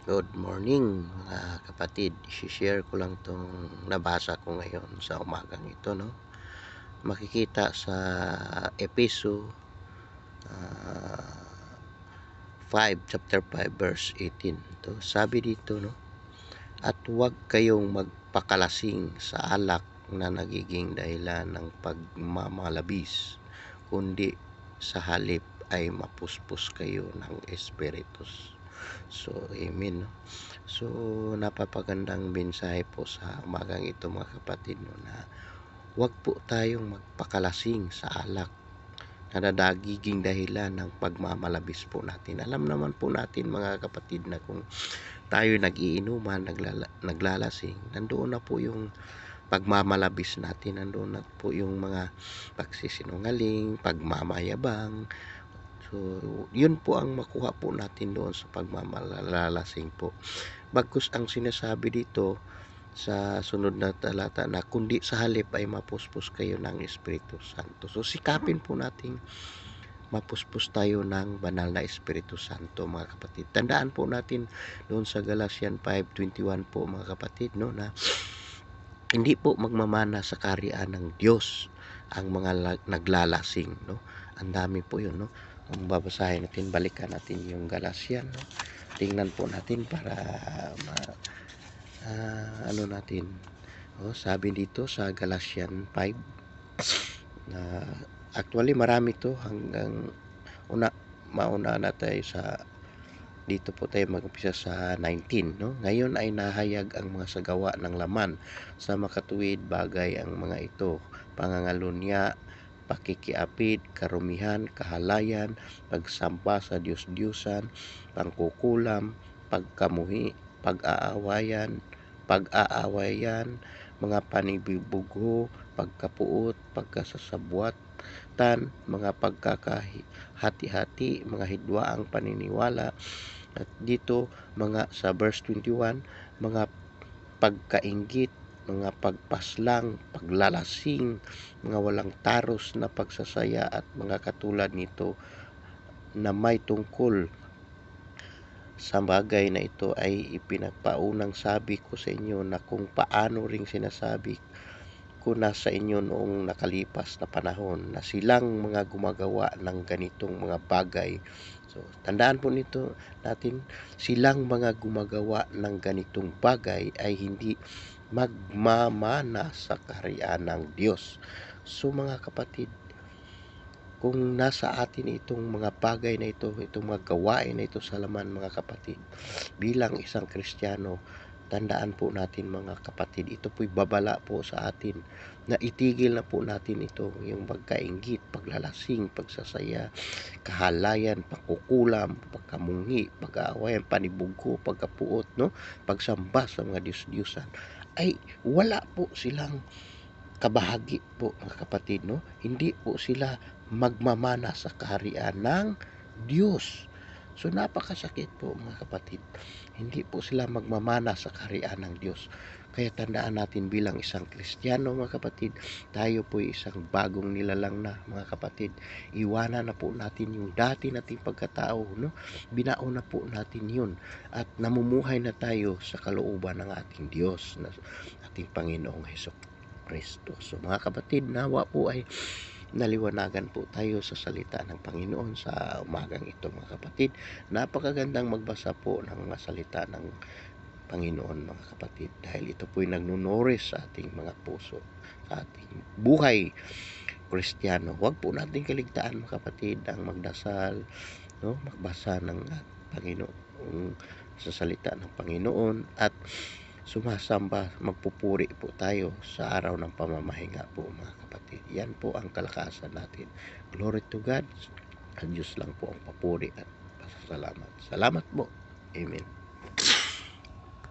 Good morning mga kapatid. I-share ko lang itong nabasa ko ngayon sa umagang ito, no? Makikita sa Epeso 5, chapter 5, verse 18. Ito, sabi dito, no? At huwag kayong magpakalasing sa alak na nagiging dahilan ng pagmamalabis, kundi sa halip ay mapuspos kayo ng Espiritus. So, amen. No? So, napapagandang mensahe po sa umagang ito mga kapatid, no, na huwag po tayong magpakalasing sa alak na nadagiging dahilan ng pagmamalabis po natin. Alam naman po natin mga kapatid na kung tayo nagiinuman, naglalasing, nandoon na po yung pagmamalabis natin, nandoon na po yung mga pagsisinungaling, pagmamayabang. So, yun po ang makuha po natin doon sa pagmamalalasing po. Bagkus ang sinasabi dito sa sunod na talata na kundi sa halip ay mapuspos kayo ng Espiritu Santo. So, sikapin po nating mapuspos tayo ng banal na Espiritu Santo mga kapatid. Tandaan po natin doon sa Galatians 5:21 po mga kapatid, no, na hindi po magmamana sa kaharian ng Diyos ang mga naglalasing, no. Ang dami po yun, no. Kung babasahin natin, balikan natin yung Galatians, no. Tingnan po natin para natin. Sabi dito sa Galatians 5 na actually marami to hanggang mauna na tayo sa dito po tayo mag-umpisa sa 19, no? Ngayon ay nahayag ang mga sagawa ng laman sa makatuwid bagay ang mga ito: pangangalunya, pakikiapid, karumihan, kahalayan, pagsamba sa Diyos-Diyusan, pangkukulam, pagkamuhi, pag-aawayan, mga panibibugho, pagkapuot, pagkasasabwatan, mga pagkakahati-hati, mga hidwaang paniniwala. At dito sa verse 21, mga pagkainggit, mga pagpaslang, paglalasing, mga walang taros na pagsasaya at mga katulad nito na may tungkol sa bagay na ito ay ipinagpaunang sabi ko sa inyo na kung paano ring sinasabi ko na sa inyo noong nakalipas na panahon na silang mga gumagawa ng ganitong mga bagay. So, tandaan po nito natin, silang mga gumagawa ng ganitong bagay ay hindi magmamana sa kaharian ng Diyos. So mga kapatid, kung nasa atin itong mga bagay na ito, itong mga gawain na ito sa laman mga kapatid, bilang isang Kristiyano, tandaan po natin mga kapatid, ito po'y babala po sa atin na itigil na po natin ito, yung pagkainggit, paglalasing, pagsasaya, kahalayan, pagkukulam, pagkamunghi, pag-aawayan, panibugho, pagkapuot, no, pagsamba sa mga Diyos-Diyusan, ay wala po silang kabahagi po mga kapatid, no? Hindi po sila magmamana sa kaharian ng Diyos. So napakasakit po mga kapatid. Hindi po sila magmamana sa kaharian ng Diyos. Kaya tandaan natin bilang isang Kristiyano mga kapatid, tayo po isang bagong nilalang na mga kapatid. Iwanan na po natin yung dati nating pagkatao, no? Binaon na po natin yun at namumuhay na tayo sa kalooban ng ating Diyos, na ating Panginoong Kristo. So mga kapatid, nawa po ay naliwanagan po tayo sa salita ng Panginoon sa umagang ito mga kapatid. Napakagandang magbasa po ng mga salita ng Panginoon mga kapatid, dahil ito po'y nagnunores sa ating mga puso, sa ating buhay Kristiyano. Huwag po natin kaligtaan mga kapatid ang magdasal, no? Magbasa ng Panginoon, sa salita ng Panginoon, at sumasamba, magpupuri po tayo sa araw ng pamamahinga po mga kapatid. Yan po ang kalakasan natin. Glory to God. Ang Diyos lang po ang papuri at pasasalamat. Salamat po. Amen.